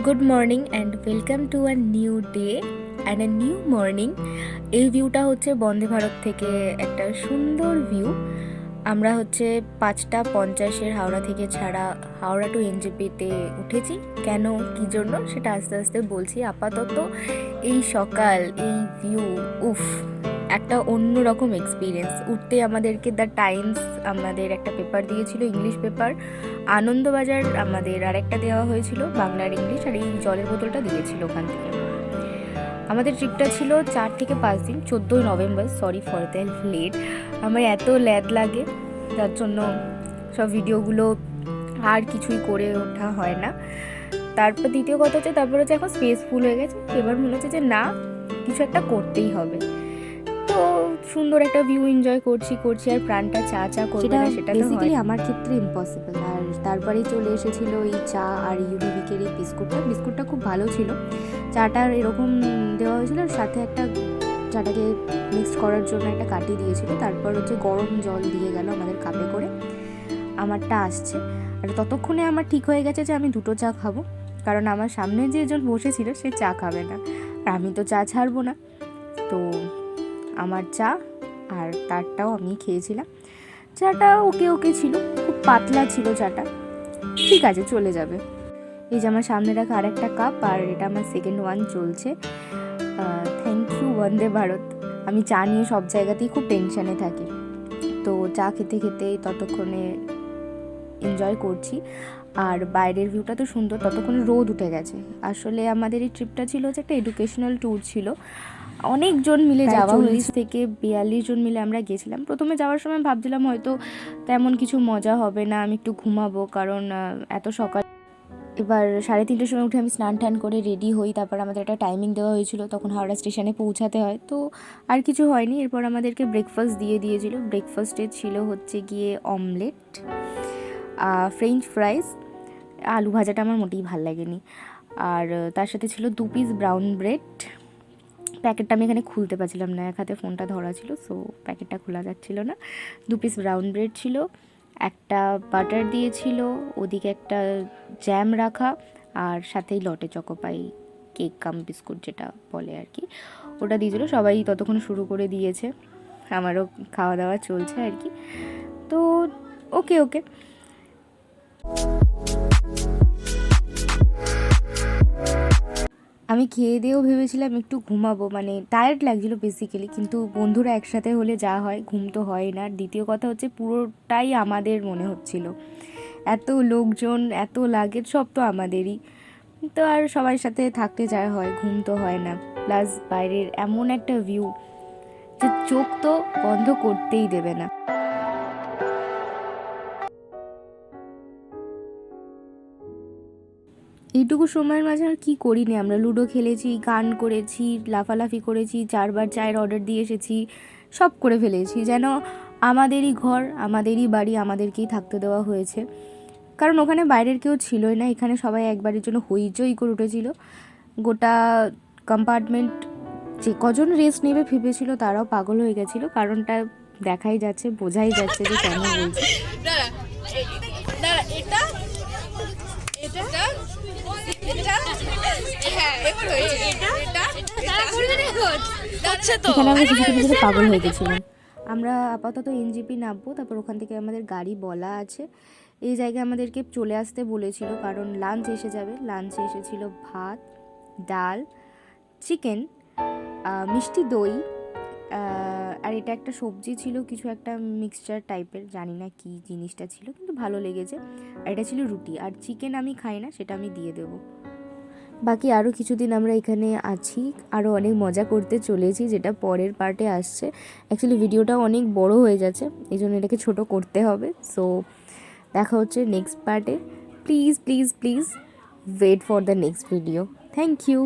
Good morning and welcome to a new day and a new morning. এই ভিউটা হচ্ছে বন্দে ভারত থেকে একটা সুন্দর ভিউ। আমরা হচ্ছে 5:50 হাওড়া থেকে ছাড়া হাওড়া টু এনজেপিতে উঠেছি। কেন, কী জন্য, সেটা আস্তে আস্তে বলছি। আপাতত এই সকাল, এই ভিউ, উফ, একটা অন্যরকম এক্সপিরিয়েন্স। উঠতে আমাদেরকে দ্য টাইমস আমাদের একটা পেপার দিয়েছিল, ইংলিশ পেপার। আনন্দবাজার আমাদের আরেকটা দেওয়া হয়েছিল, বাংলার ইংলিশ, আর এই জলের বোতলটা দিয়েছিল ওখান থেকে। আমাদের ট্রিপটা ছিল 4 থেকে 5 দিন, 14ই নভেম্বর। সরি ফর দ্য লেট, আমার এত ল্যাদ লাগে যার জন্য সব ভিডিওগুলো আর কিছুই করে ওঠা হয় না। তারপর দ্বিতীয় কথা হচ্ছে, তারপর হচ্ছে এখন স্পেস ফুল হয়ে গেছে, এবার মনে হচ্ছে যে না, কিছু একটা করতেই হবে। তো সুন্দর একটা ভিউ এনজয় করছি আর প্রাণটা চা চা করবে না, সেটা বেসিক্যালি আমার ক্ষেত্রে ইম্পসিবল। আর তারপরেই চলে এসেছিল এই চা আর ইউনিবিকের এই বিস্কুটটা খুব ভালো ছিল। চাটার এরকম দেওয়া হয়েছিল, আর সাথে একটা চাটাকে মিক্স করার জন্য একটা কাঠি দিয়েছিল। তারপর হচ্ছে গরম জল দিয়ে গেল আমাদের কাপে করে। আমারটা আসছে, আর ততক্ষণে আমার ঠিক হয়ে গেছে যে আমি 2টো চা খাবো, কারণ আমার সামনে যে জন বসেছিল সে চা খাবে না, আর আমি তো চা ছাড়বো না। তো আমার চা আর তারটাও আমি খেয়েছিলাম। চাটা ওকে ছিল, খুব পাতলা ছিল চাটা, ঠিক আছে, চলে যাবে। এই যে আমার সামনে রাখা আর একটা কাপ, আর এটা আমার সেকেন্ড ওয়ান চলছে। Thank you Vande Bharat. আমি চা নিয়ে সব জায়গাতেই খুব টেনশানে থাকি, তো চা খেতে খেতে ততক্ষণে এনজয় করছি। আর বাইরের ভিউটা তো সুন্দর, ততক্ষণে রোদ উঠে গেছে। আসলে আমাদের এই ট্রিপটা ছিল যে একটা এডুকেশনাল ট্যুর ছিল, অনেকজন মিলে যাওয়া, 40 থেকে 42 জন মিলে আমরা গেছিলাম। প্রথমে যাওয়ার সময় ভাবছিলাম হয়তো তেমন কিছু মজা হবে না, আমি একটু ঘুমাবো, কারণ এত সকাল। এবার 3:30টার সময় উঠে আমি স্নান টান করে রেডি হই। তারপর আমাদের একটা টাইমিং দেওয়া হয়েছিল, তখন হাওড়া স্টেশনে পৌঁছাতে হয়। তো আর কিছু হয়নি, এরপর আমাদেরকে ব্রেকফাস্ট দিয়েছিল। ব্রেকফাস্টে ছিল হচ্ছে গিয়ে অমলেট, ফ্রেঞ্চ ফ্রাইস, আলু ভাজাটা আমার মোটেই ভাল লাগেনি, আর তার সাথে ছিল 2 পিস ব্রাউন ব্রেড। প্যাকেটটা আমি এখানে খুলতে পারছিলাম না, এক হাতে ফোনটা ধরা ছিল, সো প্যাকেটটা খোলা যাচ্ছিল না। 2 পিস ব্রাউন ব্রেড ছিল, একটা বাটার দিয়েছিল, ওদিকে একটা জ্যাম রাখা, আর সাথেই লটে চকোপাই কেক কাম বিস্কুট যেটা বলে আর কি, ওটা দিয়েছিল। সবাই ততক্ষণ শুরু করে দিয়েছে, আমারও খাওয়া দাওয়া চলছে আর কি। তো ওকে আমি খেয়ে দিয়েও ভেবেছিলাম একটু ঘুমাবো, মানে টায়ার্ড লাগছিল বেসিক্যালি, কিন্তু বন্ধুরা একসাথে হলে যা হয়, ঘুম তো হয় না। দ্বিতীয় কথা হচ্ছে পুরোটাই আমাদের মনে হচ্ছিল, এত লোকজন, এত লাগেজ, সব তো আমাদেরই, তো আর সবার সাথে থাকতে যা হয়, ঘুম তো হয় না। প্লাস বাইরের এমন একটা ভিউ যে চোখ তো বন্ধ করতেই দেবে না। এইটুকু সময়ের মাঝে আর কী করিনি আমরা, লুডো খেলেছি, গান করেছি, লাফালাফি করেছি, 4বার চায়ের অর্ডার দিয়ে এসেছি, সব করে ফেলেছি, যেন আমাদেরই ঘর, আমাদেরই বাড়ি, আমাদেরকেই থাকতে দেওয়া হয়েছে। কারণ ওখানে বাইরের কেউ ছিলই না, এখানে সবাই একবারের জন্য হইচই করে উঠেছিল। গোটা কম্পার্টমেন্ট যে কজন রেস্ট নেবে ভেবেছিল তারাও পাগল হয়ে গেছিলো, কারণটা দেখাই যাচ্ছে, বোঝাই যাচ্ছে যে কেন বলছি। এখানে আমরা কিছু পাগল হয়ে গেছিলাম। আমরা আপাতত এনজেপি নামবো, তারপর ওখান থেকে আমাদের গাড়ি বলা আছে। এই জায়গায় আমাদেরকে চলে আসতে বলেছিল, কারণ লাঞ্চ এসে যাবে। লাঞ্চে এসেছিল ভাত, ডাল, চিকেন, মিষ্টি দই, আর এটা একটা সবজি ছিল, কিছু একটা মিক্সচার টাইপের, জানি না কি জিনিসটা ছিল, কিন্তু ভালো লেগেছে। আর এটা ছিল রুটি, আর চিকেন আমি খাই না, সেটা আমি দিয়ে দেবো। বাকি আরও কিছুদিন আমরা এখানে আছি, আরও অনেক মজা করতে চলেছি, যেটা পরের পার্টে আসছে। অ্যাকচুয়ালি ভিডিওটা অনেক বড় হয়ে যাচ্ছে, এই জন্য এটাকে ছোটো করতে হবে। সো দেখা হচ্ছে নেক্সট পার্টে। Please wait for the next video. Thank you.